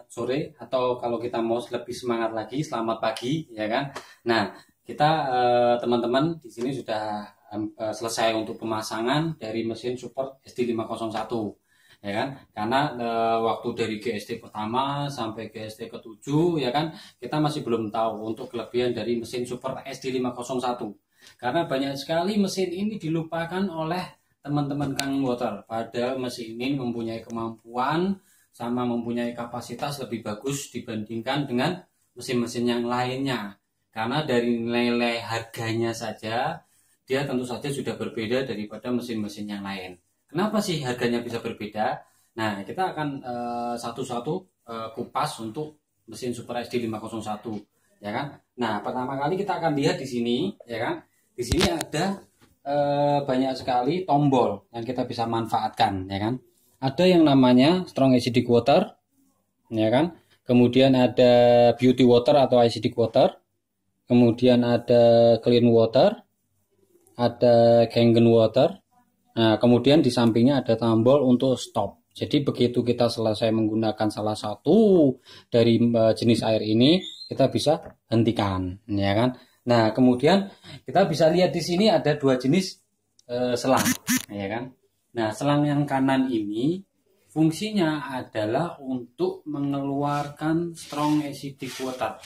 sore, atau kalau kita mau lebih semangat lagi, selamat pagi, ya kan? Nah, kita teman-teman di sini sudah selesai untuk pemasangan dari mesin Super SD501, ya kan? Karena waktu dari GST pertama sampai GST ke-7, ya kan, kita masih belum tahu untuk kelebihan dari mesin Super SD501. Karena banyak sekali mesin ini dilupakan oleh teman-teman Kang Water. Padahal mesin ini mempunyai kemampuan sama mempunyai kapasitas lebih bagus dibandingkan dengan mesin-mesin yang lainnya. Karena dari nilai harganya saja, dia tentu saja sudah berbeda daripada mesin-mesin yang lain. Kenapa sih harganya bisa berbeda? Nah, kita akan satu-satu kupas untuk mesin Super SD501, ya kan? Nah, pertama kali kita akan lihat di sini, ya kan? Di sini ada banyak sekali tombol yang kita bisa manfaatkan, ya kan? Ada yang namanya strong acidic water, ya kan? Kemudian ada beauty water atau acidic water, kemudian ada clean water, ada Kangen water. Nah, kemudian di sampingnya ada tombol untuk stop. Jadi begitu kita selesai menggunakan salah satu dari jenis air ini, kita bisa hentikan, ya kan? Nah, kemudian kita bisa lihat di sini ada dua jenis selang, ya kan? Nah, selang yang kanan ini fungsinya adalah untuk mengeluarkan strong acidic water.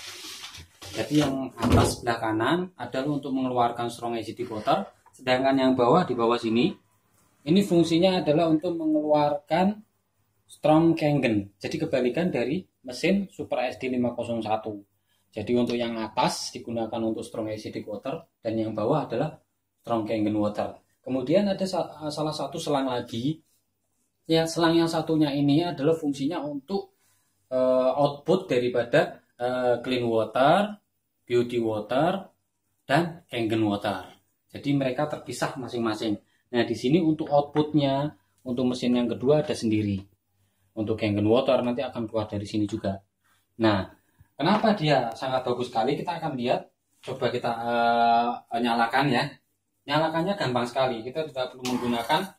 Jadi yang atas sebelah kanan adalah untuk mengeluarkan strong acidic water, sedangkan yang bawah di bawah sini ini fungsinya adalah untuk mengeluarkan strong Kangen. Jadi kebalikan dari mesin Super SD501. Jadi untuk yang atas digunakan untuk strong acidic water dan yang bawah adalah strong Kangen water. Kemudian ada salah satu selang lagi. Ya, selang yang satunya ini adalah fungsinya untuk output daripada clean water, beauty water, dan Kangen water. Jadi mereka terpisah masing-masing. Nah, di sini untuk outputnya, untuk mesin yang kedua ada sendiri. Untuk Kangen water nanti akan keluar dari sini juga. Nah, kenapa dia sangat bagus sekali? Kita akan lihat. Coba kita nyalakan ya. Nyalakannya gampang sekali. Kita tidak perlu menggunakan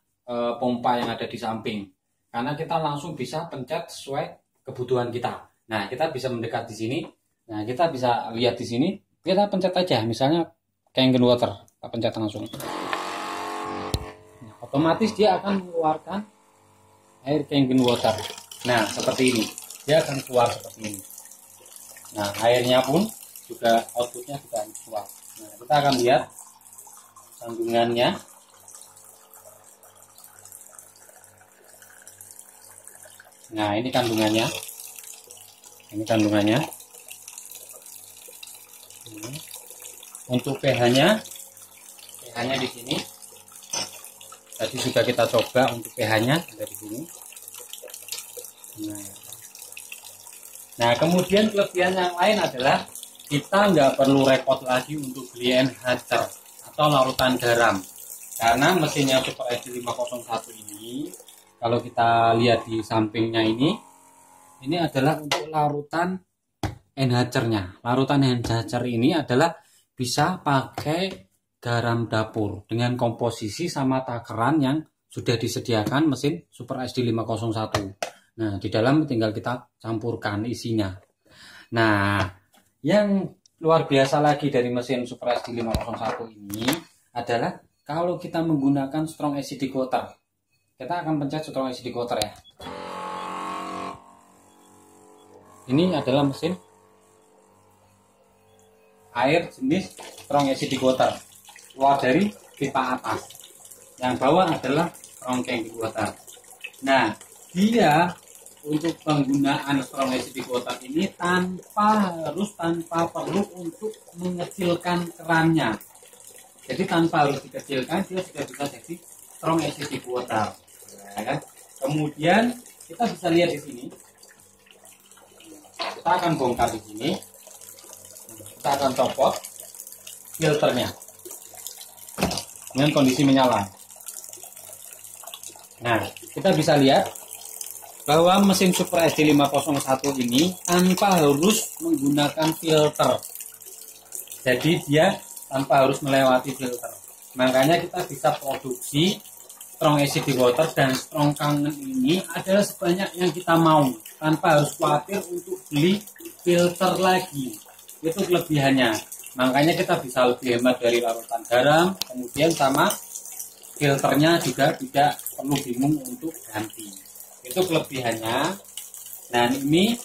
pompa yang ada di samping. Karena kita langsung bisa pencet sesuai kebutuhan kita. Nah, kita bisa mendekat di sini. Nah, kita bisa lihat di sini. Kita pencet aja. Misalnya Kangen water. Kita pencet langsung. Nah, otomatis dia akan mengeluarkan air Kangen water. Nah, seperti ini. Dia akan keluar seperti ini. Nah, airnya pun juga outputnya juga keluar. Nah, kita akan lihat kandungannya. Nah, ini kandungannya. Ini kandungannya. Untuk pH-nya di sini. Tadi sudah kita coba untuk pH-nya dari sini. Nah, kemudian kelebihan yang lain adalah kita nggak perlu repot lagi untuk beli enhancer atau larutan garam. Karena mesinnya Super SD501 ini, kalau kita lihat di sampingnya ini adalah untuk larutan enhancernya. Larutan enhancer ini adalah bisa pakai garam dapur dengan komposisi sama takaran yang sudah disediakan mesin Super SD501. Nah, di dalam tinggal kita campurkan isinya. Nah, yang luar biasa lagi dari mesin Super SD501 ini adalah kalau kita menggunakan strong acidic water. Kita akan pencet strong acidic water ya. Ini adalah mesin air jenis strong acidic water. Keluar dari pipa atas. Yang bawah adalah strong Kangen water. Nah, dia untuk penggunaan strong acidic water ini tanpa perlu untuk mengecilkan kerannya. Jadi tanpa harus dikecilkan, dia sudah bisa jadi strong acidic water. Ya kan? Kemudian kita bisa lihat di sini. Kita akan bongkar di sini. Kita akan copot filternya dengan kondisi menyala. Nah, kita bisa lihat bahwa mesin Super SD501 ini tanpa harus menggunakan filter. Jadi dia tanpa harus melewati filter. Makanya kita bisa produksi strong acidic water dan strong Kangen ini adalah sebanyak yang kita mau. tanpa harus khawatir untuk beli filter lagi. Itu kelebihannya. Makanya kita bisa lebih hemat dari larutan garam, kemudian sama filternya juga tidak perlu bingung untuk ganti. Itu kelebihannya. Nah ini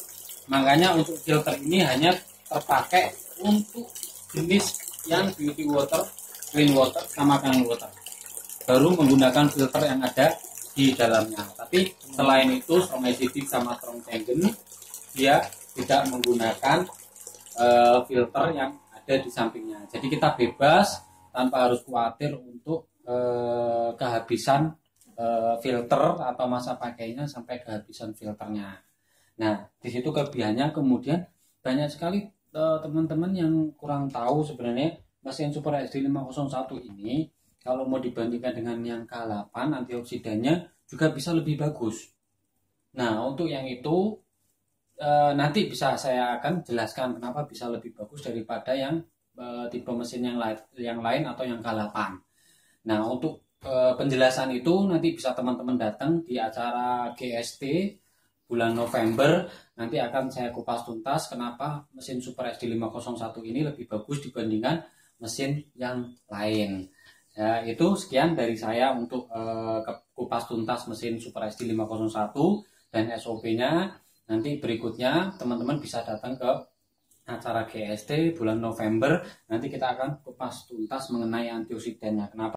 makanya untuk filter ini hanya terpakai untuk jenis yang beauty water, clean water, sama clean water. Baru menggunakan filter yang ada di dalamnya. Tapi selain itu Strong Acidic sama Strong Tangen dia tidak menggunakan filter yang ada di sampingnya. Jadi kita bebas tanpa harus khawatir untuk kehabisan filter atau masa pakainya sampai kehabisan filternya. Nah, di situ kelebihannya. Kemudian banyak sekali teman-teman yang kurang tahu sebenarnya mesin Super SD 501 ini kalau mau dibandingkan dengan yang K8 antioksidannya juga bisa lebih bagus. Nah, untuk yang itu nanti bisa saya akan jelaskan kenapa bisa lebih bagus daripada yang tipe mesin yang lain atau yang K8. Nah, untuk penjelasan itu nanti bisa teman-teman datang di acara GST bulan November. Nanti akan saya kupas tuntas kenapa mesin Super SD 501 ini lebih bagus dibandingkan mesin yang lain. Ya, itu sekian dari saya untuk kupas tuntas mesin Super SD 501 dan SOP-nya. Nanti berikutnya teman-teman bisa datang ke acara GST bulan November. Nanti kita akan kupas tuntas mengenai antioksidannya. Kenapa